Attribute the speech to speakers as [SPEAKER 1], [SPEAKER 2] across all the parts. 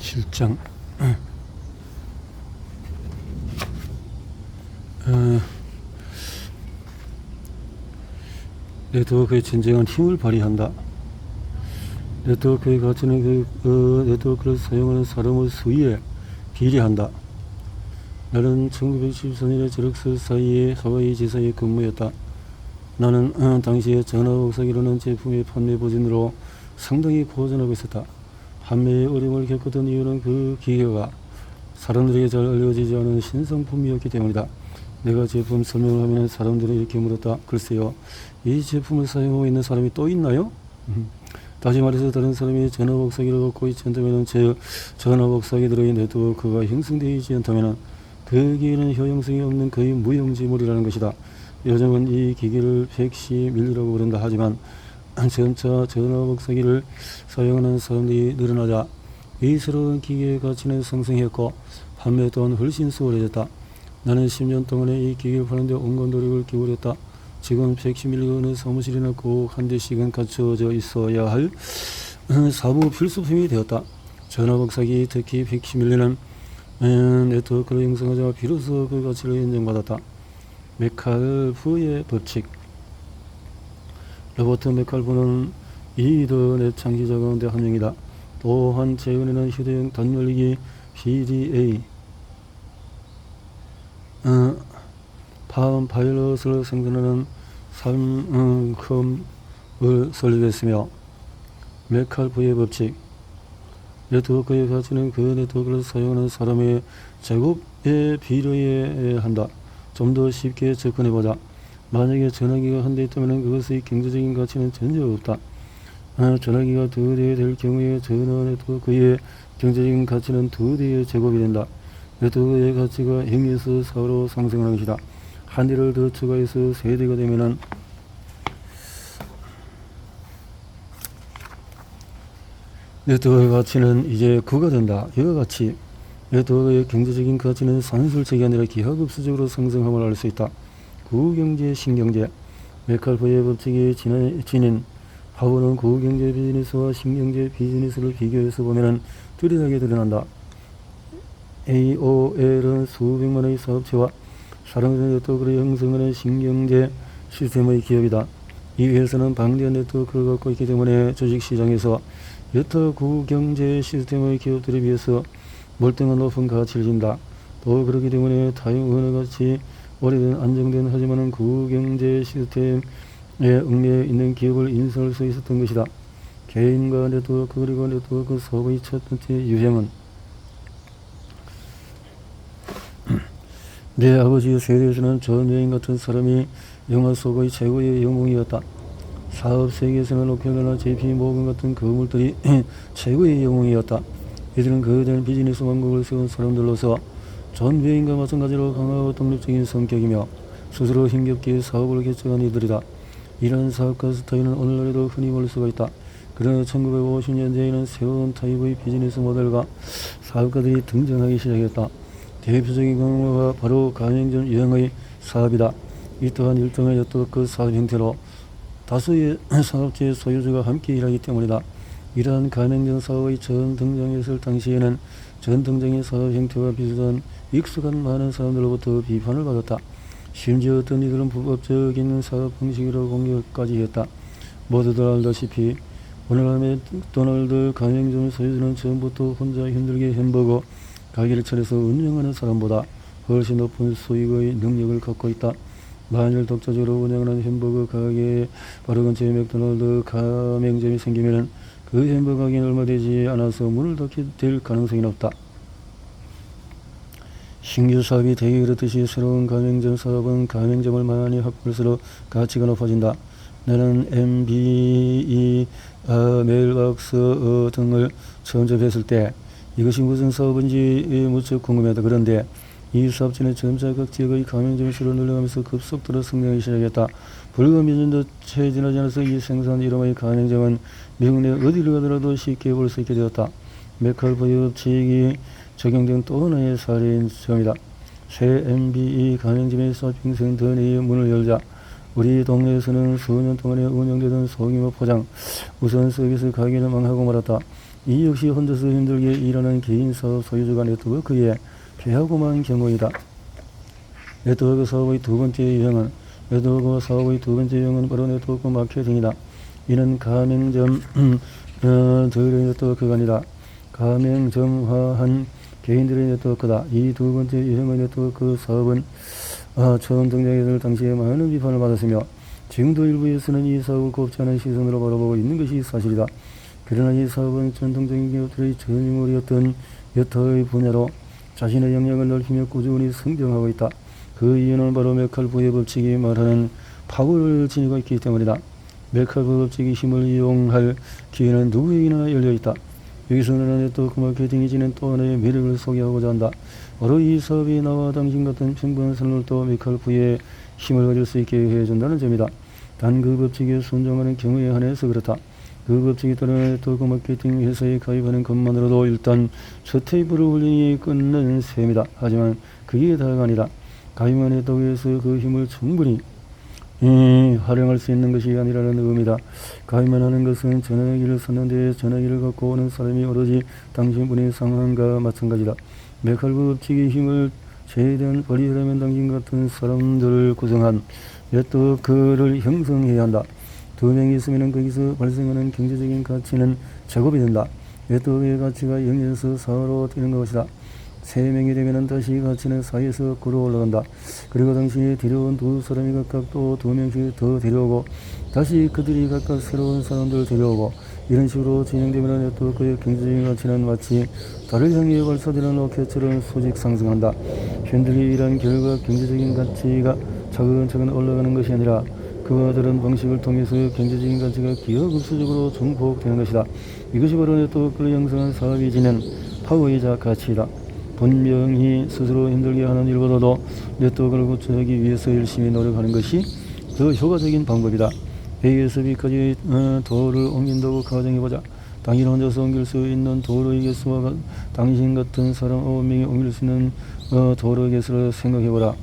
[SPEAKER 1] 7장 네트워크의 진정한 힘을 발휘한다. 네트워크의 가치는 네트워크를 사용하는 사람의 수위에 비례한다. 나는 1974년에 제럭스 사이의 하와이 지사에 근무했다. 나는 당시에 전화옥사기라는 제품의 판매 부진으로 상당히 고전하고 있었다. 판매에 어려움을 겪었던 이유는 그 기계가 사람들에게 잘 알려지지 않은 신상품이었기 때문이다. 내가 제품 설명을 하면 사람들이 이렇게 물었다. 글쎄요, 이 제품을 사용하고 있는 사람이 또 있나요? 다시 말해서 다른 사람이 전화복사기를 갖고 있지 않다면, 즉 전화복사기들의 네트워크가 형성되지 않다면 그 기계는 효용성이 없는 거의 무용지물이라는 것이다. 요즘은 이 기계를 팩시밀리라고 부른다. 하지만 점차 전화복사기를 사용하는 사람들이 늘어나자 이 새로운 기계의 가치는 상승했고 판매 또한 훨씬 수월해졌다. 나는 10년 동안에 이 기계를 파는데 온갖 노력을 기울였다. 지금 팩시밀리가 어느 사무실이나 꼭 한 대씩은 갖춰져 있어야 할 사무 필수품이 되었다. 전화복사기, 특히 팩시밀리는 네트워크를 형성하자 비로소 그 가치를 인정받았다. 메칼프의 법칙. 로버트 메칼프는 이더넷 창시자 가운데 한 명이다. 또한 최근에는 휴대용 단열기 PDA 팜 파일럿을 생산하는 삼컴을 설립했으며, 메칼프의 법칙. 네트워크의 가치는 그 네트워크를 사용하는 사람의 제곱에 비례해야 한다. 좀 더 쉽게 접근해보자. 만약에 전화기가 한 대 있다면 그것의 경제적인 가치는 전혀 없다. 전화기가 2대 될 경우에 전화 네트워크의 경제적인 가치는 2대의 제곱이 된다. 네트워크의 가치가 0에서 4로 상승하는 것이다. 한 대를 더 추가해서 3대가 되면은 네트워크의 가치는 이제 9가 된다. 이와 같이 네트워크의 경제적인 가치는 산술적이 아니라 기하급수적으로 상승함을 알 수 있다. 구경제, 신경제. 메칼프의 법칙이 지닌 하원은 구경제 비즈니스와 신경제 비즈니스를 비교해서 보면 뚜렷하게 드러난다. AOL은 수백만의 사업체와 사람들의 네트워크를 형성하는 신경제 시스템의 기업이다. 이 회사는 방대한 네트워크를 갖고 있기 때문에 주식시장에서 여타 구경제 시스템의 기업들에 비해서 몰등한 높은 가치를 준다. 또 그렇기 때문에 타이완과 같이 오래된 안정된 하지만 구경제 시스템에 얽매여 있는 기업을 인수할 수 있었던 것이다. 개인과 네트워크 그리고 네트워크 사업의 첫 번째 유형은 내 아버지의 세대에서는 존 웨인 같은 사람이 영화 속의 최고의 영웅이었다. 사업 세계에서는 록펠러나 JP 모건 같은 거물들이 최고의 영웅이었다. 이들은 거대한 비즈니스 왕국을 세운 사람들로서 존 웨인과 마찬가지로 강하고 독립적인 성격이며 스스로 힘겹게 사업을 개척한 이들이다. 이러한 사업가 스타일은 오늘날에도 흔히 볼 수가 있다. 그러나 1950년대에는 새로운 타입의 비즈니스 모델과 사업가들이 등장하기 시작했다. 대표적인 경우가 바로 가맹점 유형의 사업이다. 이 또한 일종의 네트워크 사업 형태로 다수의 사업체의 소유주가 함께 일하기 때문이다. 이러한 가맹점 사업의 처음 등장했을 당시에는 전 등장의 사업 형태와 비슷한 익숙한 많은 사람들로부터 비판을 받았다. 심지어 어떤 이들은 불법적인 사업 방식으로 공격까지 했다. 모두들 알다시피 오늘날 맥도날드 가맹점 소유주는 처음부터 혼자 힘들게 햄버거 가게를 차려서 운영하는 사람보다 훨씬 높은 수익의 능력을 갖고 있다. 만일 독자적으로 운영하는 햄버거 가게에 바로 근처에 맥도날드 가맹점이 생기면 그 햄버거 가게는 얼마 되지 않아서 문을 닫게 될 가능성이 높다. 신규 사업이 되게 그렇듯이 새로운 가맹점 사업은 가맹점을 많이 확보할수록 가치가 높아진다. 나는 MBE, 메일박스 등을 처음 접했을 때 이것이 무슨 사업인지 무척 궁금했다. 그런데 이 사업체는 점차 각 지역의 가맹점이 수를 늘려가면서 급속도로 성장하기 시작했다. 불과 몇 년도 채 지나지 않아서 이 생산 이름의 가맹점은 미국 내 어디를 가더라도 쉽게 볼 수 있게 되었다. 메칼프의 법칙이 적용된 또 하나의 사례인 점이다. 새 MBE 가맹점의 쇼핑센터의 문을 열자 우리 동네에서는 수년 동안에 운영되던 소규모 포장, 우선 서비스 가게는 망하고 말았다. 이 역시 혼자서 힘들게 일하는 개인 사업 소유주가 네트워크에 패하고만 경우이다. 네트워크 사업의 두 번째 유형은 바로 네트워크 마케팅이다. 이는 가맹점들의 네트워크가 아니라 가맹점화한 개인들의 네트워크다. 이 두 번째 유형의 네트워크 사업은 처음 등장했을 당시에 많은 비판을 받았으며 지금도 일부에서는 이 사업을 곱지 않은 시선으로 바라보고 있는 것이 사실이다. 그러나 이 사업은 전통적인 기업들의 전유물이었던 여타의 분야로 자신의 영향을 넓히며 꾸준히 성장하고 있다. 그 이유는 바로 메칼부의 법칙이 말하는 파워를 지니고 있기 때문이다. 메칼부 법칙의 힘을 이용할 기회는 누구에게나 열려있다. 여기서는 네트워크 마케팅이 지닌 또 하나의 매력을 소개하고자 한다. 바로 이 사업이 나와 당신 같은 평범한 사람들도 메칼부의 힘을 가질 수 있게 해준다는 점이다. 단 그 법칙에 순종하는 경우에 한해서 그렇다. 그 법칙에 따라 네트워크 마케팅 회사에 가입하는 것만으로도 일단 첫 테이블을 훌륭히 끊는 셈이다. 하지만 그게 다가 아니다. 가입한 네트워크에서 그 힘을 충분히 활용할 수 있는 것이 아니라는 의미다. 가입만 하는 것은 전화기를 샀는데 전화기를 갖고 오는 사람이 오로지 당신분의 상황과 마찬가지다. 메칼부 법칙의 힘을 최대한 발휘하려면 당신 같은 사람들을 구성한 네트워크를 형성해야 한다. 두 명이 있으면 거기서 발생하는 경제적인 가치는 제곱이 된다. 네트워크의 가치가 0에서 4로 뛰는 것이다. 3명이 되면 다시 가치는 4에서 9로 올라간다. 그리고 당시에 데려온 두 사람이 각각 또 2명씩 더 데려오고 다시 그들이 각각 새로운 사람들을 데려오고 이런 식으로 진행되면 네트워크의 경제적인 가치는 마치 달을 향해 발사되는 로켓처럼 수직 상승한다. 현들이 이러한 결과 경제적인 가치가 차근차근 올라가는 것이 아니라 그와 다른 방식을 통해서 경제적인 가치가 기하급수적으로 증폭되는 것이다. 이것이 바로 네트워크를 형성한 사업이 지닌 파워이자 가치이다. 분명히 스스로 힘들게 하는 일보다도 네트워크를 구축하기 위해서 열심히 노력하는 것이 더 효과적인 방법이다. A에서 B까지 도로를 옮긴다고 가정해보자. 당신 혼자서 옮길 수 있는 도로의 개수와 당신 같은 사람 9명이 옮길 수 있는 도로의 개수를 생각해보라.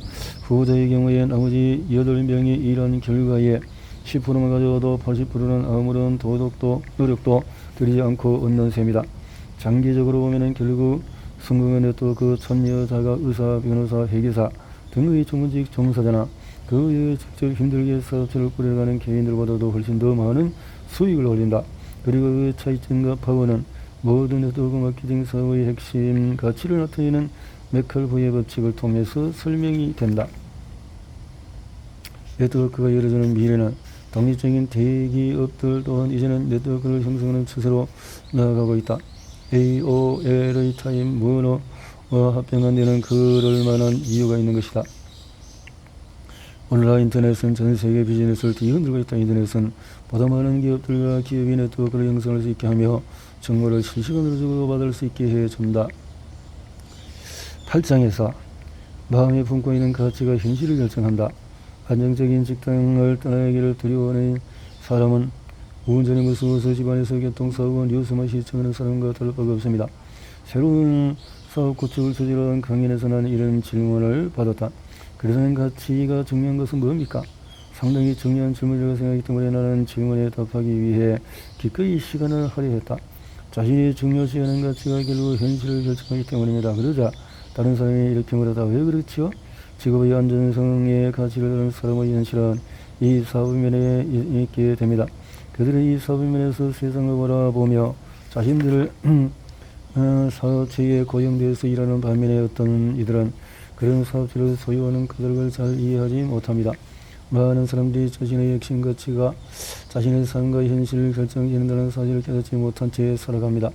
[SPEAKER 1] 후자의 경우에 나머지 8명이 일한 결과에 10%만 가져와도 80%는 아무런 노력도 들이지 않고 얻는 셈이다. 장기적으로 보면 결국 성공한 네트워크 참여자가 의사, 변호사, 회계사 등의 전문직 종사자나 그 외에 직접 힘들게 사업체를 꾸려가는 개인들보다도 훨씬 더 많은 수익을 올린다. 그리고 그 차이점과 파워는 모든 네트워크 마케팅 사업의 핵심 가치를 나타내는 메칼부의 법칙을 통해서 설명이 된다. 네트워크가 열어주는 미래는 독립적인 대기업들 또한 이제는 네트워크를 형성하는 추세로 나아가고 있다. AOL의 타임 문어와 합병한 데는 그럴 만한 이유가 있는 것이다. 오늘날 인터넷은 전 세계 비즈니스를 뒤흔들고 있다. 인터넷은 보다 많은 기업들과 기업이 네트워크를 형성할 수 있게 하며 정보를 실시간으로 주고받을 수 있게 해준다. 8장에서 마음에 품고 있는 가치가 현실을 결정한다. 안정적인 직장을 떠나기를 두려워하는 사람은 운전이 무서워서 집안에서 교통사고와 뉴스만 시청하는 사람과 다를 바가 없습니다. 새로운 사업 구축을 저지르던 강연에서 난 이런 질문을 받았다. 그래서 가치가 중요한 것은 뭡니까? 상당히 중요한 질문이라고 생각하기 때문에 나는 질문에 답하기 위해 기꺼이 시간을 할애했다. 자신이 중요시하는 가치가 결국 현실을 결정하기 때문입니다. 그러자 다른 사람이 이렇게 물었다. 왜 그렇지요? 직업의 안전성의 가치를 다른 사람의 현실은 이 사업면에 있게 됩니다. 그들은 이 사업면에서 세상을 바라보며 자신들을 사업체에 고용되어서 일하는 반면에 어떤 이들은 그런 사업체를 소유하는 그들을 잘 이해하지 못합니다. 많은 사람들이 자신의 핵심 가치가 자신의 삶과 현실을 결정짓는다는 사실을 깨닫지 못한 채 살아갑니다.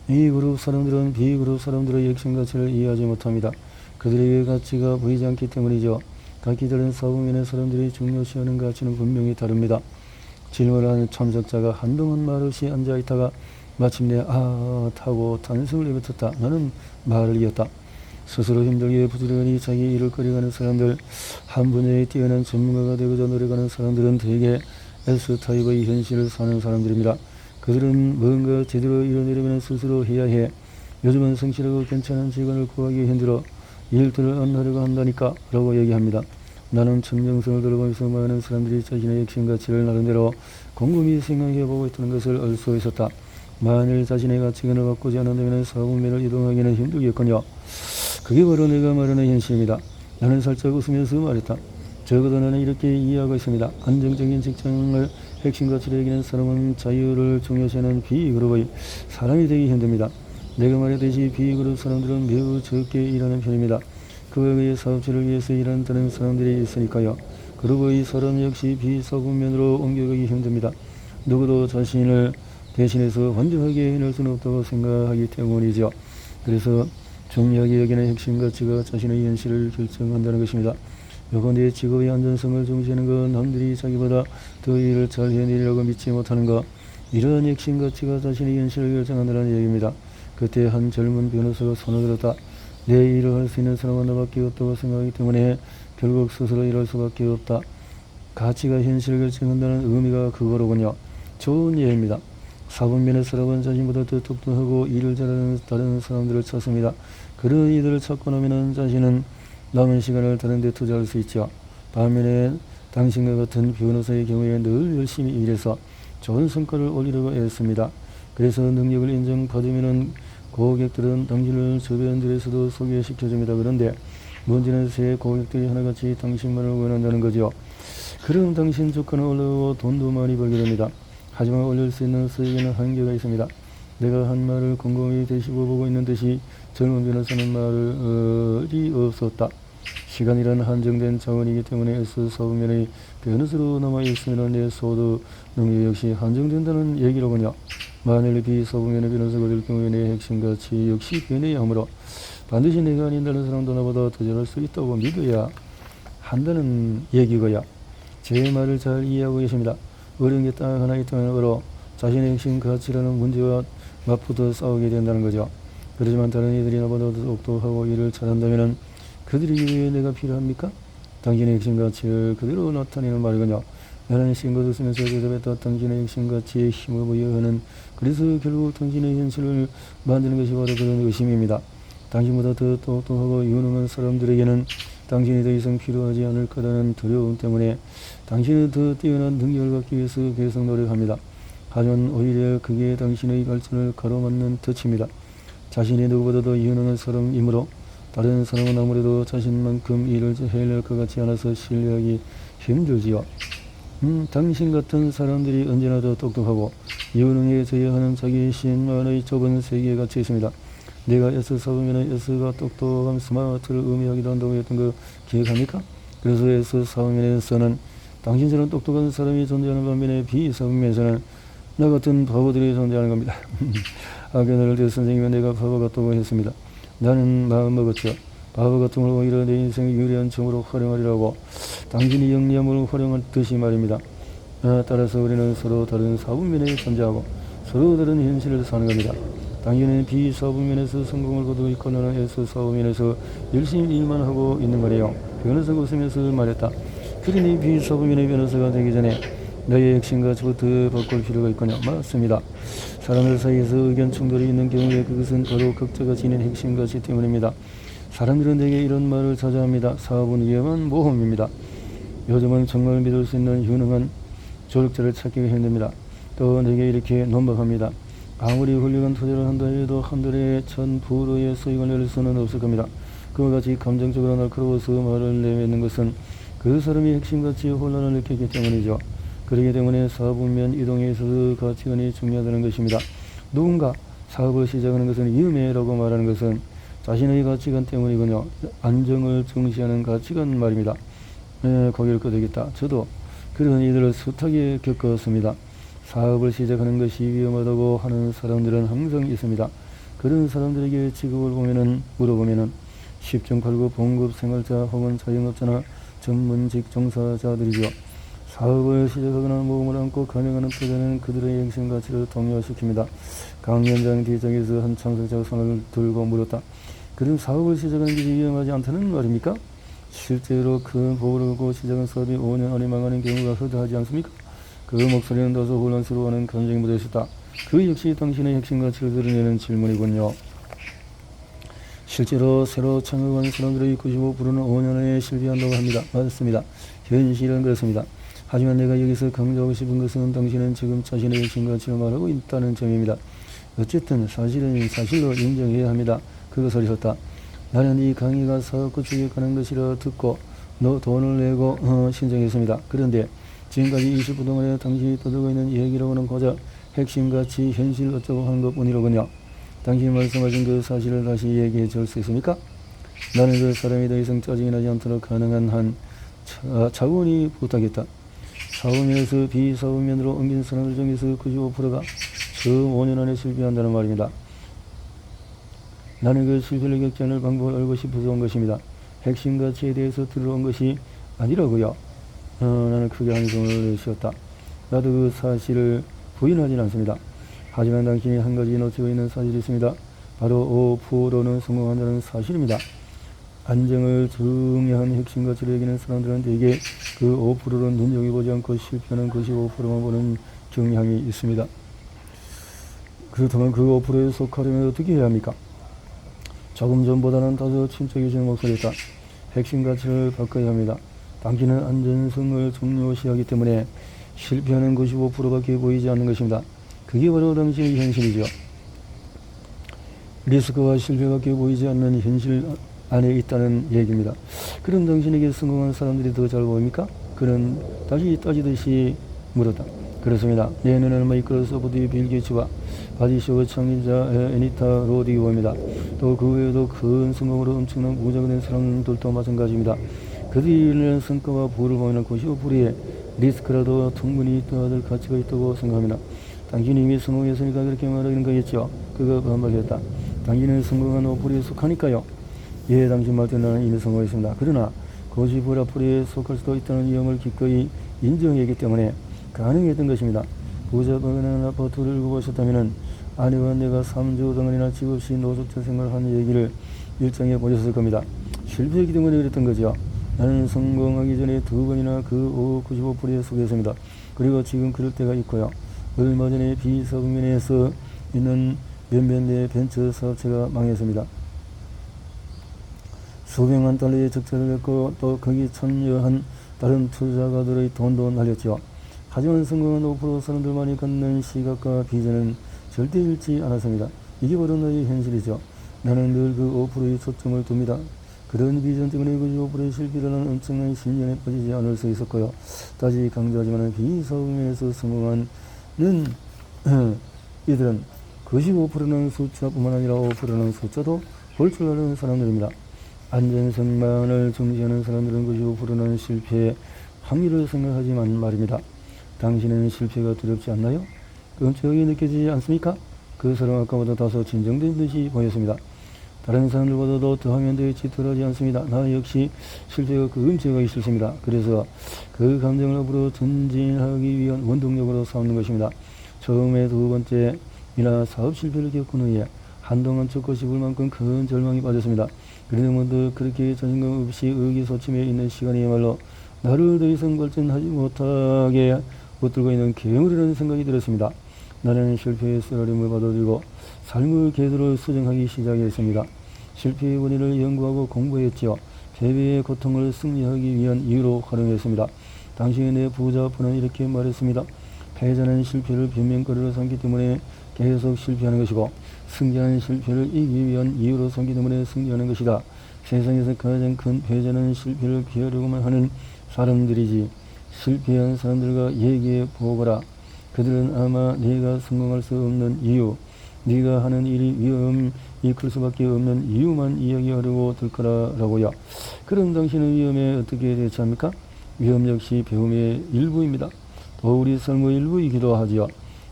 [SPEAKER 1] 이 그룹 사람들은 B그룹 사람들의 핵심 가치를 이해하지 못합니다. 그들에게 가치가 보이지 않기 때문이죠. 각기 다른 사업면의 사람들이 중요시하는 가치는 분명히 다릅니다. 질문을 하는 참석자가 한동안 말없이 앉아있다가 마침내 타고 단숨을 내뱉었다. 나는 말을 이었다. 스스로 힘들게 부지런히 자기 일을 끌어가는 사람들, 한 분야에 뛰어난 전문가가 되고자 노력하는 사람들은 대개 S타입의 현실을 사는 사람들입니다. 그들은 뭔가 제대로 이뤄내려면 스스로 해야 해. 요즘은 성실하고 괜찮은 직원을 구하기 힘들어 일들을 안 하려고 한다니까 라고 얘기합니다. 나는 청정성을 들어보면서 많은 사람들이 자신의 핵심 가치를 나름대로 곰곰이 생각해보고 있다는 것을 알 수 있었다. 만일 자신의 가치관을 바꾸지 않는다면 사분면을 이동하기는 힘들겠거니와 그게 바로 내가 말하는 현실입니다. 나는 살짝 웃으면서 말했다. 적어도 나는 이렇게 이해하고 있습니다. 안정적인 직장을 핵심 가치로 여기는 사람은 자유를 중요시하는 B그룹의 사람이 되기 힘듭니다. 내가 말했듯이 B그룹 사람들은 매우 적게 일하는 편입니다. 그에 의해 사업체를 위해서 일한다는 사람들이 있으니까요. 그룹의 사람 역시 B사분면으로 옮겨가기 힘듭니다. 누구도 자신을 대신해서 완벽하게 해낼 수는 없다고 생각하기 때문이죠. 그래서 중요하게 여기는 핵심 가치가 자신의 현실을 결정한다는 것입니다. 요컨대 직업의 안전성을 중시하는 것, 남들이 자기보다 더 일을 잘 해내리라고 믿지 못하는 것, 이러한 핵심 가치가 자신의 현실을 결정한다는 얘기입니다. 그때 한 젊은 변호사가 손을 들었다. 내 일을 할 수 있는 사람은 나밖에 없다고 생각하기 때문에 결국 스스로 일할 수밖에 없다. 가치가 현실을 결정한다는 의미가 그거로군요. 좋은 예입니다. 사분면의 사람은 자신보다 더 똑똑하고 일을 잘하는 다른 사람들을 찾습니다. 그런 이들을 찾고 나면 자신은 남은 시간을 다른 데 투자할 수 있죠. 반면에 당신과 같은 변호사의 경우에 늘 열심히 일해서 좋은 성과를 올리려고 애씁니다. 그래서 능력을 인정받으면 고객들은 당신을 주변들에서도 소개시켜줍니다. 그런데 문제는 새 고객들이 하나같이 당신만을 원한다는 거죠. 그럼 당신 주가는 올라오고 돈도 많이 벌게 됩니다. 하지만 올릴 수 있는 수익에는 한계가 있습니다. 내가 한 말을 곰곰이 되씹어 보고 있는 듯이 젊은 변호사는 말이 없었다. 시간이란 한정된 자원이기 때문에 S사분면의 변호사로 남아있으면 내 소득 능력 역시 한정된다는 얘기로군요. 만일 B사분면의 변호사가 될 경우에 내 핵심 가치 역시 변해야 하므로 반드시 내가 아닌 다른 사람도 나보다 더 잘할 수 있다고 믿어야 한다는 얘기고요. 제 말을 잘 이해하고 계십니다. 어려운 게 딱 하나 있다면 바로 자신의 핵심 가치라는 문제와 맞붙어 싸우게 된다는 거죠. 그렇지만 다른 이들이 나보다 더 똑똑하고 일을 잘한다면 그들에게 왜 내가 필요합니까? 당신의 핵심 가치를 그대로 나타내는 말이군요. 나는 신고도 쓰면서 대답했다. 당신의 핵심 가치에 힘을 부여하는, 그래서 결국 당신의 현실을 만드는 것이 바로 그런 의심입니다. 당신보다 더 똑똑하고 유능한 사람들에게는 당신이 더 이상 필요하지 않을 거라는 두려움 때문에 당신은 더 뛰어난 능력을 갖기 위해서 계속 노력합니다. 하지만 오히려 그게 당신의 발전을 가로막는 덫입니다. 자신이 누구보다 더 유능한 사람이므로 다른 사람은 아무래도 자신만큼 일을 해낼 것 같지 않아서 신뢰하기 힘들지요. 당신 같은 사람들이 언제나 더 똑똑하고 유능해져야 하는 자기 신만의 좁은 세계에 갇혀 있습니다. 내가 S사분면의 S가 똑똑한 스마트를 의미하기도 한다고 했던 거 기억합니까? 그래서 S사분면에서는 당신처럼 똑똑한 사람이 존재하는 반면에 B사분면에서는 나 같은 바보들이 존재하는 겁니다. 악연을 대 선생님은 내가 바보 같다고 했습니다. 나는 마음먹었죠. 바보 같은 걸 오히려 내 인생의 유리한 점으로 활용하리라고. 당신이 영리함을 활용하듯이 말입니다. 따라서 우리는 서로 다른 사분면에 존재하고 서로 다른 현실을 사는 겁니다. 당신은 B사분면에서 성공을 거두고 있고 나는 S사분면에서 열심히 일만 하고 있는 거래요. 변호사가 웃으면서 말했다. 그러니 B사분면의 변호사가 되기 전에 너의 핵심 가치부터 바꿀 필요가 있군요. 맞습니다. 사람들 사이에서 의견 충돌이 있는 경우에 그것은 바로 각자가 지닌 핵심 가치 때문입니다. 사람들은 내게 이런 말을 자주 합니다. 사업은 위험한 모험입니다. 요즘은 정말 믿을 수 있는 유능한 조력자를 찾기가 힘듭니다. 또 내게 이렇게 논박합니다. 아무리 훌륭한 투자를 한다 해도 한 달에 1,000%의 수익을 낼 수는 없을 겁니다. 그와 같이 감정적으로 날카로워서 말을 내뱉는 것은 그 사람이 핵심 가치에 혼란을 느끼기 때문이죠. 그렇기 때문에 사분면 이동에 있어서 가치관이 중요하다는 것입니다. 누군가 사업을 시작하는 것은 위험해라고 말하는 것은 자신의 가치관 때문이군요. 안정을 중시하는 가치관 말입니다. 고개를 끄덕였다. 저도 그런 이들을 숱하게 겪었습니다. 사업을 시작하는 것이 위험하다고 하는 사람들은 항상 있습니다. 그런 사람들에게 직업을 물어보면은 10중 8구 봉급 생활자 혹은 자영업자나 전문직 종사자들이죠. 사업을 시작하거나 모험을 안고 간행하는 투자는 그들의 핵심 가치를 동요시킵니다. 강연장 뒤쪽에서 한 참석자가 손을 들고 물었다. 그럼 사업을 시작하는 것이 위험하지 않다는 말입니까? 실제로 큰 보호를 걸고 시작한 사업이 5년 안에 망하는 경우가 허다하지 않습니까? 그 목소리는 다소 혼란스러워하는 감정이 묻어있었다. 그 역시 당신의 핵심 가치를 드러내는 질문이군요. 실제로 새로 창업한 사람들의 95%는 5년 안에 실패한다고 합니다. 맞습니다. 현실은 그렇습니다. 하지만 내가 여기서 강조하고 싶은 것은 당신은 지금 자신의 핵심 가치를 말하고 있다는 점입니다. 어쨌든 사실은 사실로 인정해야 합니다. 그것을 했다. 나는 이 강의가 사업구 쪽에 가는 것이라 듣고 너 돈을 내고 신청했습니다. 그런데 지금까지 20분 동안에 당신이 떠들고 있는 얘기라고는 고작 핵심같이 현실 어쩌고 하는 것뿐이로군요. 당신이 말씀하신 그 사실을 다시 얘기해 줄 수 있습니까? 나는 그 사람이 더 이상 짜증이 나지 않도록 가능한 한 차원이 부탁했다. 사업면에서 비사업면으로 옮긴 사람들 중에서 95%가 처음 5년 안에 실패한다는 말입니다. 나는 그 실패를 겪지 않을 방법을 알고 싶어서 온 것입니다. 핵심 가치에 대해서 들어온 것이 아니라고요. 나는 크게 한숨을 쉬었다. 나도 그 사실을 부인하진 않습니다. 하지만 당신이 한 가지 놓치고 있는 사실이 있습니다. 바로 5%는 성공한다는 사실입니다. 안정을 중요한 핵심 가치로 여기는 사람들은 대개 그 5%를 눈여겨보지 않고 실패하는 95%만 보는 경향이 있습니다. 그렇다면 그 5%에 속하려면 어떻게 해야 합니까? 조금 전보다는 다소 침착해지는 목소리였다. 핵심 가치를 바꿔야 합니다. 당신은 안전성을 중요시하기 때문에 실패하는 95%밖에 보이지 않는 것입니다. 그게 바로 당신의 현실이죠. 리스크와 실패밖에 보이지 않는 현실 안에 있다는 얘기입니다. 그럼 당신에게 성공한 사람들이 더 잘 보입니까? 그는 다시 따지듯이 물었다. 그렇습니다. 내 눈에는 마이크로소프트의 빌 게이츠와 바디쇼의 창립자 애니타 로디가 보입니다. 또 그 외에도 큰 성공으로 엄청난 부자가 된 사람들도 마찬가지입니다. 그들의 성과와 부를 보면 95%의 리스크라도 충분히 떠안을 가치가 있다고 생각합니다. 당신이 이미 성공했으니까 그렇게 말하는 거겠죠. 그가 반박했다. 당신은 성공한 5%에 속하니까요. 예, 당신 말대로 나는 이미 성공했습니다. 그러나 95%에 속할 수도 있다는 위험을 기꺼이 인정했기 때문에 가능했던 것입니다. 부자가 가난한 아파트를 구하셨다면 아내와 내가 3주 동안이나 집 없이 노숙자 생활한 얘기를 일정해 보셨을 겁니다. 실패했기 때문에 그랬던 거죠. 나는 성공하기 전에 2번이나 그 95%에 속했습니다. 그리고 지금 그럴 때가 있고요. 얼마 전에 비사업면에서 있는 몇몇 내 벤처 사업체가 망했습니다. 수백만 달러의 적자를 냈고 또 거기 참여한 다른 투자가들의 돈도 날렸죠. 하지만 성공한 5% 사람들만이 갖는 시각과 비전은 절대 잃지 않았습니다. 이게 바로 너의 현실이죠. 나는 늘 그 5%의 초점을 둡니다. 그런 비전 때문에 95%의 실패라는 엄청난 신념에 빠지지 않을 수 있었고요. 다시 강조하지만 비사업면에서 성공하는 이들은 95%는 숫자뿐만 아니라 5%는 숫자도 볼 줄 아는 사람들입니다. 안전성만을 중시하는 사람들은 95%는 실패의 확률을 생각하지만 말입니다. 당신은 실패가 두렵지 않나요? 끔찍하게 느껴지지 않습니까? 그 사람 아까보다 다소 진정된 듯이 보였습니다. 다른 사람들보다도 더하면 더 짙어하지 않습니다. 나 역시 실패가 끔찍하게 싫습니다. 그래서 그 감정을 앞으로 전진하기 위한 원동력으로 삼는 것입니다. 처음에 두 번째이나 사업 실패를 겪은 후에 한동안 죽고 싶을 만큼 큰 절망이 빠졌습니다. 그래도 모두 그렇게 자신감 없이 의기소침해 있는 시간이야말로 나를 더 이상 발전하지 못하게 붙들고 있는 괴물이라는 생각이 들었습니다. 나는 실패의 쓰라림을 받아들이고 삶의 궤도를 수정하기 시작했습니다. 실패의 원인을 연구하고 공부했지요. 패배의 고통을 승리하기 위한 이유로 활용했습니다. 당시에 내 부자분은 이렇게 말했습니다. 패자는 실패를 변명거리로 삼기 때문에 계속 실패하는 것이고 승자는 실패를 이기기 위한 이유로 삼기 때문에 승리하는 것이다. 세상에서 가장 큰 패자는 실패를 피하려고만 하는 사람들이지. 실패한 사람들과 얘기해 보거라. 그들은 아마 네가 성공할 수 없는 이유, 네가 하는 일이 위험이 클 수밖에 없는 이유만 이야기하려고 들 거라고요. 그럼 당신은 위험에 어떻게 대처합니까? 위험 역시 배움의 일부입니다. 또 우리 삶의 일부이기도 하지요.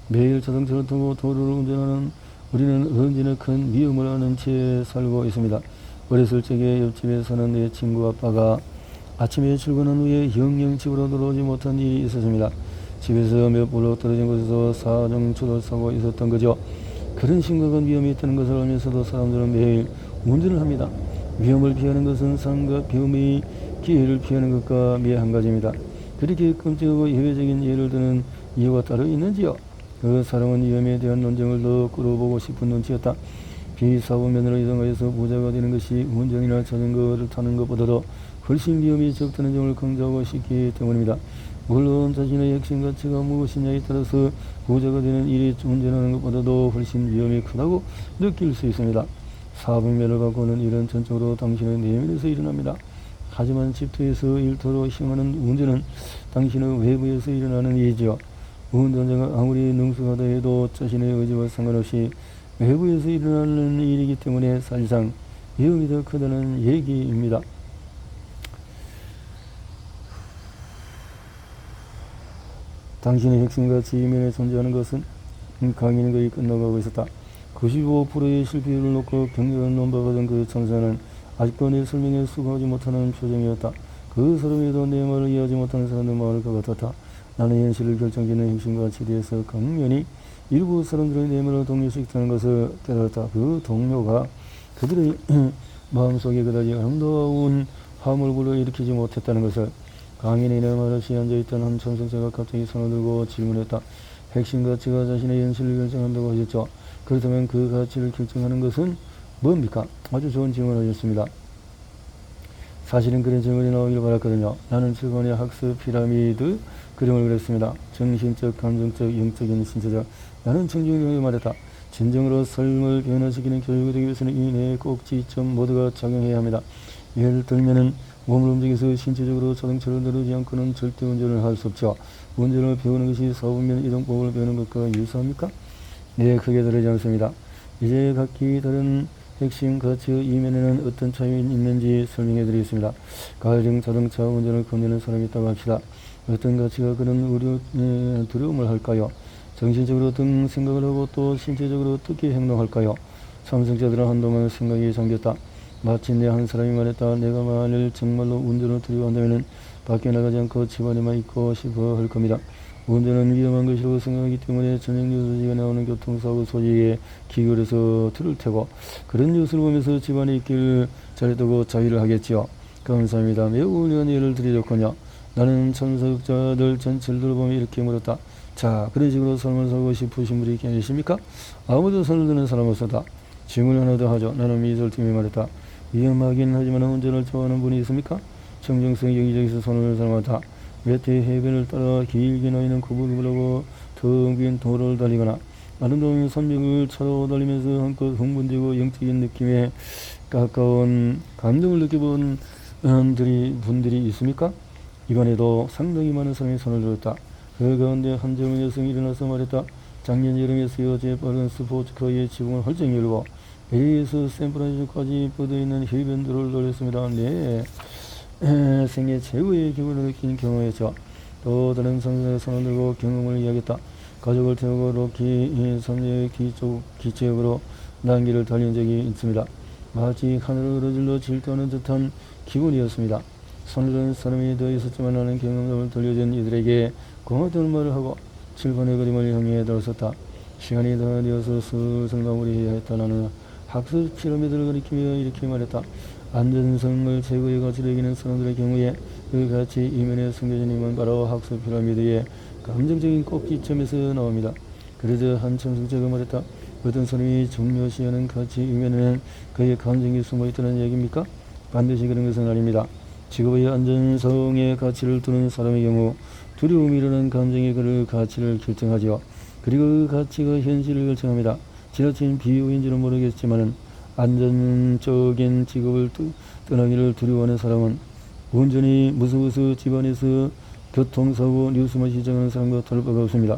[SPEAKER 1] 매일 자동차를 타고 도로를 운전하는 우리는 언제나 큰 위험을 아는 채 살고 있습니다. 어렸을 적에 옆집에 사는 내 친구 아빠가 아침에 출근한 후에 영영 집으로 돌아오지 못한 일이 있었습니다. 집에서 몇 블록 떨어진 곳에서 사정초를 사고 있었던 거죠. 그런 심각한 위험이 있다는 것을 알면서도 사람들은 매일 운전을 합니다. 위험을 피하는 것은 삶과 위험의 기회를 피하는 것과 매한가지입니다. 그렇게 끔찍하고 예외적인 예를 드는 이유가 따로 있는지요? 그 사람은 위험에 대한 논쟁을 더 끌어보고 싶은 눈치였다. 비사업면으로 이동하여서 부자가 되는 것이 운전이나 자전거를 타는 것보다도 훨씬 위험이 적다는 점을 강조하고 싶기 때문입니다. 물론 자신의 핵심 가치가 무엇이냐에 따라서 부자가 되는 일이 존재하는 것보다도 훨씬 위험이 크다고 느낄 수 있습니다. 사분면을 갖고는 일은 전적으로 당신의 내면에서 일어납니다. 하지만 집토에서 일토로 행하는 문제는 당신의 외부에서 일어나는 일이지요. 운전자가 아무리 능숙하다 해도 자신의 의지와 상관없이 외부에서 일어나는 일이기 때문에 사실상 위험이 더 크다는 얘기입니다. 당신의 핵심가치 이면에 존재하는 것은 강의는 거의 끝나가고 있었다. 95%의 실패율을 놓고 격렬한 논박을 하던 그 천사는 아직도 내 설명에 수긍하지 못하는 표정이었다. 그 사람에도 내 말을 이해하지 못하는 사람들 많을 것 같았다. 나는 현실을 결정짓는 핵심가치에 대해서 강연히 일부 사람들의 내면을 동요시켰다는 것을 깨달았다. 그 동료가 그들의 마음속에 그다지 아름다운 화물을 일으키지 못했다는 것을. 강인이 내 말없이 앉아있던 한 참석자가 갑자기 손을 들고 질문했다. 핵심 가치가 자신의 현실을 결정한다고 하셨죠. 그렇다면 그 가치를 결정하는 것은 뭡니까? 아주 좋은 질문을 하셨습니다. 사실은 그런 질문이 나오기를 바랐거든요. 나는 최근에 학습 피라미드 그림을 그렸습니다. 정신적, 감정적, 영적인, 신체적. 나는 정중하게 말했다. 진정으로 삶을 변화시키는 교육이 되기 위해서는 이 네 꼭지점 모두가 작용해야 합니다. 예를 들면은 몸을 움직여서 신체적으로 자동차를 누르지 않고는 절대 운전을 할 수 없죠. 운전을 배우는 것이 사분면 이동법을 배우는 것과 유사합니까? 네, 크게 다르지 않습니다. 이제 각기 다른 핵심 가치의 이면에는 어떤 차이가 있는지 설명해 드리겠습니다. 가령 자동차 운전을 겁내는 사람이 있다고 합시다. 어떤 가치가 그런 두려움을 할까요? 정신적으로 어떤 생각을 하고 또 신체적으로 어떻게 행동할까요? 참석자들은 한동안 생각이 잠겼다. 마침내 한 사람이 말했다. 내가 만일 정말로 운전을 두려워한다면 밖에 나가지 않고 집안에만 있고 싶어 할 겁니다. 운전은 위험한 것이라고 생각하기 때문에 저녁 6시에 나오는 교통사고 소식에 귀 기울여서 들을 테고 그런 뉴스를 보면서 집안에 있길 잘했다고 자위를 하겠지요. 감사합니다. 매우 훌륭한 예를 드리셨군요. 나는 참석자들 전체를 보며 이렇게 물었다. 자, 그런 식으로 삶을 살고 싶으신 분이 계십니까? 아무도 손을 드는 사람 없었다. 질문 하나 더 하죠. 나는 미소를 띠며 말했다. 위험하긴 하지만 운전을 좋아하는 분이 있습니까? 정정성 여기저기서 손을 사람하다. 몇 해 해변을 따라 길게 나있는 구불구불 하고 텅 빈 도로를 달리거나 아름다운 산맥을 차로 달리면서 한껏 흥분되고 영적인 느낌에 가까운 감동을 느껴본 분들이 있습니까? 이번에도 상당히 많은 사람이 손을 들었다. 그 가운데 한 젊은 여성이 일어나서 말했다. 작년 여름에 쓰여진 빠른 스포츠카의 지붕을 활짝 열고 베리에서 샌프란시스코까지 뻗어있는 해변도로를 돌렸습니다. 네, 생애 최고의 기분을 느낀 경험이었죠. 또 다른 선수의 손을 들고 경험을 이야기했다. 가족을 태우고 로키 섬의 기초역으로 난길을 달린 적이 있습니다. 마치 하늘을 어질러 질투하는 듯한 기분이었습니다. 손을 든 사람이 더 있었지만 나는 경험담을 들려준 이들에게 고맙다는 말을 하고 7번의 그림을 향해 들었었다. 시간이 다 되어서 슬슬 마무리해야 했다. 나는 학습 피라미드를 가리키며 이렇게 말했다. 안전성을 최고의 가치로 여기는 사람들의 경우에 그 가치 이면에 숨겨진 힘은 바로 학습 피라미드의 감정적인 꼭지점에서 나옵니다. 그래서 한 참석자가 말했다. 어떤 사람이 중요시하는 가치 이면에는 그의 감정이 숨어있다는 얘기입니까? 반드시 그런 것은 아닙니다. 직업의 안전성의 가치를 두는 사람의 경우 두려움이라는 감정이 그를 가치를 결정하지요. 그리고 그 가치가 현실을 결정합니다. 지나친 비유인지는 모르겠지만 안전적인 직업을 떠나기를 두려워하는 사람은 운전이 무서워서 집안에서 교통사고 뉴스만 시작하는 사람과 다를 바가 없습니다.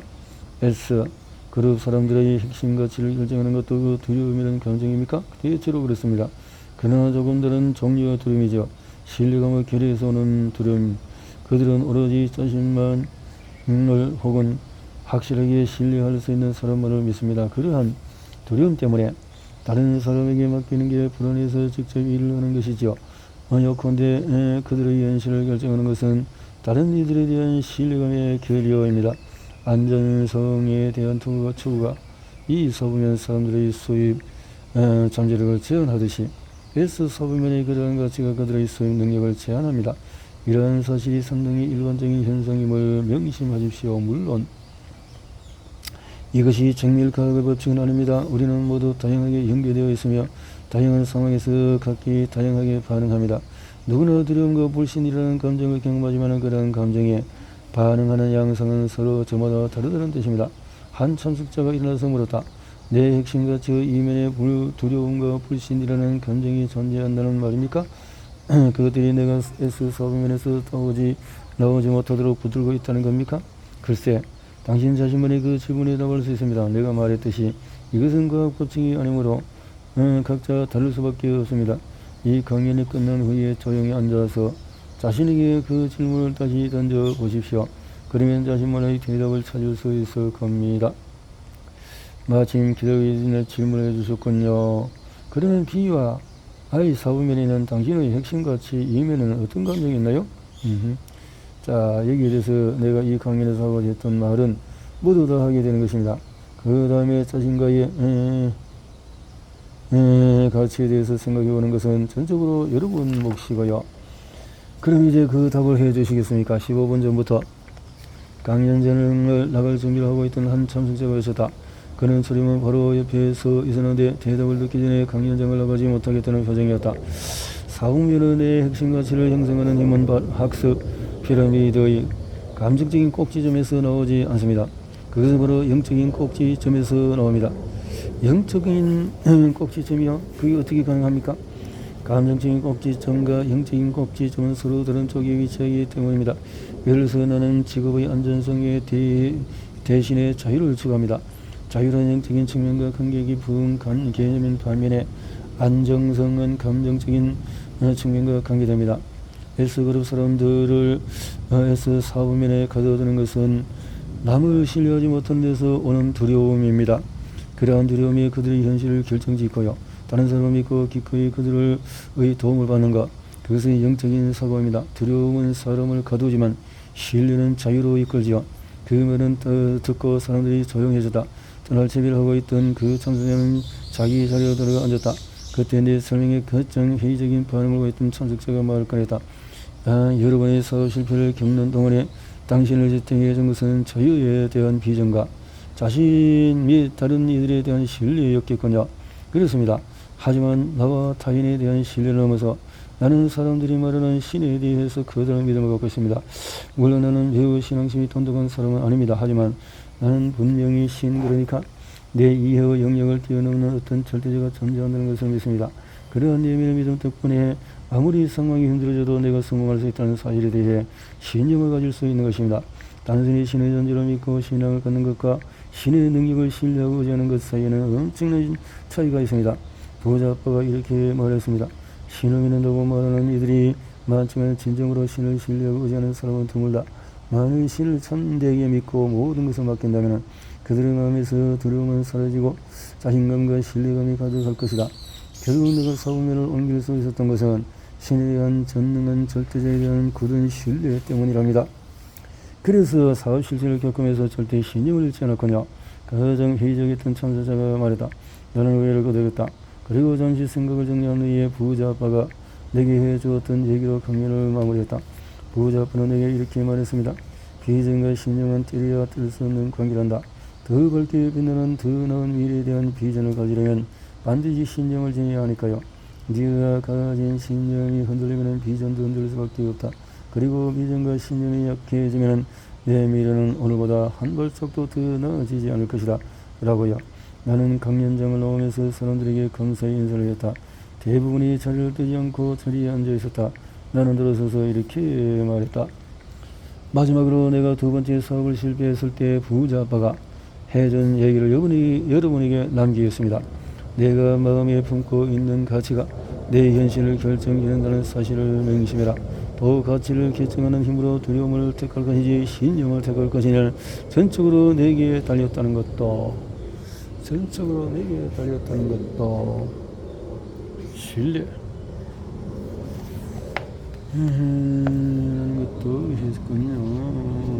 [SPEAKER 1] S. 그룹 사람들의 핵심 가치를 결정하는 것도 그 두려움이라는 감정입니까? 대체로 그렇습니다. 그러나 조금 다른 종류의 두려움이죠. 신뢰감을 결여해서 오는 두려움. 그들은 오로지 자신만을 혹은 확실하게 신뢰할 수 있는 사람만을 믿습니다. 그러한 두려움 때문에 다른 사람에게 맡기는 게 불안해서 직접 일을 하는 것이죠. 예컨대 그들의 현실을 결정하는 것은 다른 이들에 대한 신뢰감의 결여입니다. 안전성에 대한 추구가 이 서부면 사람들의 수입 잠재력을 제한하듯이 S 서부면의 그러한 가치가 그들의 수입 능력을 제한합니다. 이러한 사실이 상당히 일반적인 현상임을 명심하십시오. 물론 이것이 정밀과학의 법칙은 아닙니다. 우리는 모두 다양하게 연계되어 있으며 다양한 상황에서 각기 다양하게 반응합니다. 누구나 두려움과 불신이라는 감정을 경험하지만 그러한 감정에 반응하는 양상은 서로 저마다 다르다는 뜻입니다. 한 참석자가 일어나서 물었다. 내 핵심가치의 이면에 두려움과 불신이라는 감정이 존재한다는 말입니까? 그것들이 내가 S4부면에서 나오지 못하도록 붙들고 있다는 겁니까? 글쎄, 당신 자신만이 그 질문에 답할 수 있습니다. 내가 말했듯이 이것은 과학 법칙이 아니므로 각자 다를 수밖에 없습니다. 이 강연이 끝난 후에 조용히 앉아서 자신에게 그 질문을 다시 던져보십시오. 그러면 자신만의 대답을 찾을 수 있을 겁니다. 마침 기다리기 전에 질문해 주셨군요. 그러면 B와 I 사부면에 있는 당신의 핵심가치 이면에는 어떤 감정이 있나요? 자, 여기에 대해서 내가 이 강연에서 하고 했던 말은 모두 다 하게 되는 것입니다. 그 다음에 자신과의 가치에 대해서 생각해 보는 것은 전적으로 여러분 몫이고요. 그럼 이제 그 답을 해 주시겠습니까? 15분 전부터 강연장을 나갈 준비를 하고 있던 한 참석자가 있었다. 그는 소리만 바로 옆에 서 있었는데 대답을 듣기 전에 강연장을 나가지 못하겠다는 표정이었다. 사후면의 내 핵심 가치를 형성하는 힘은 학습 피라미드의 감정적인 꼭지점에서 나오지 않습니다. 그것은 바로 영적인 꼭지점에서 나옵니다. 영적인 꼭지점이요? 그게 어떻게 가능합니까? 감정적인 꼭지점과 영적인 꼭지점은 서로 다른 쪽에 위치하기 때문입니다. 예를 들어서 나는 직업의 안전성에 대신에 자유를 추구합니다. 자유는 영적인 측면과 관계 깊은 개념인 반면에 안정성은 감정적인 측면과 관계됩니다. S그룹 사람들을 S4부면에 가둬두는 것은 남을 신뢰하지 못하는 데서 오는 두려움입니다. 그러한 두려움이 그들의 현실을 결정짓고요. 다른 사람을 믿고 기꺼이 그들의 도움을 받는 것, 그것은 영적인 사고입니다. 두려움은 사람을 가두지만 신뢰는 자유로 이끌지요. 그 말은 듣고 사람들이 조용해졌다. 떠날 채비를 하고 있던 그 참석자는 자기 자리로 들어가 앉았다. 그때 내 설명에 가장 회의적인 반응을 보였던 참석자가 말을 꺼냈다. 여러 번의 사업 실패를 겪는 동안에 당신을 지탱해 준 것은 자유에 대한 비전과 자신 및 다른 이들에 대한 신뢰였겠군요. 그렇습니다. 하지만 나와 타인에 대한 신뢰를 넘어서 나는 사람들이 말하는 신에 대해서 커다란 믿음을 갖고 있습니다. 물론 나는 매우 신앙심이 돈독한 사람은 아닙니다. 하지만 나는 분명히 신, 그러니까 내 이해와 영역을 뛰어넘는 어떤 절대자가 존재한다는 것을 믿습니다. 그러한 내면의 믿음 덕분에 아무리 상황이 힘들어져도 내가 성공할 수 있다는 사실에 대해 신념을 가질 수 있는 것입니다. 단순히 신의 존재를 믿고 신앙을 갖는 것과 신의 능력을 신뢰하고 의지하는 것 사이에는 엄청난 차이가 있습니다. 부자 아빠가 이렇게 말했습니다. 신을 믿는다고 말하는 이들이 많지만 진정으로 신을 신뢰하고 의지하는 사람은 드물다. 만일 신을 참되게 믿고 모든 것을 맡긴다면 그들의 마음에서 두려움은 사라지고 자신감과 신뢰감이 가득할 것이다. 결국 내가 사후면을 옮길 수 있었던 것은 신에 대한 전능한 절대자에 대한 굳은 신뢰 때문이랍니다. 그래서 사업 실패를 겪으면서 절대 신념을 잃지 않았거든요. 가장 회의적이었던 참석자가 말했다. 나는 의외를 거두겠다. 그리고 잠시 생각을 정리한 후에 부자 아빠가 내게 해주었던 얘기로 강연을 마무리했다. 부자 아빠는 내게 이렇게 말했습니다. 비전과 신념은 떼려야 뗄 수 없는 관계란다. 더 밝게 빛나는 더 나은 미래에 대한 비전을 가지려면 반드시 신념을 지녀야 하니까요. 네가 가진 신념이 흔들리면 비전도 흔들릴 수밖에 없다. 그리고 비전과 신념이 약해지면 내 미래는 오늘보다 한 발짝도 더 나아지지 않을 것이다. 라고요. 나는 강연장을 나오면서 사람들에게 감사의 인사를 했다. 대부분이 자리를 뜨지 않고 자리에 앉아 있었다. 나는 들어서서 이렇게 말했다. 마지막으로 내가 두 번째 사업을 실패했을 때 부자 아빠가 해준 얘기를 여러분에게 남기겠습니다. 내가 마음에 품고 있는 가치가 내 현실을 결정짓는다는 사실을 명심해라. 또 가치를 결정하는 힘으로 두려움을 택할 것인지 신념을 택할 것이냐는 전적으로 내게 달렸다는 것도 신뢰 하는 것도 있었군요.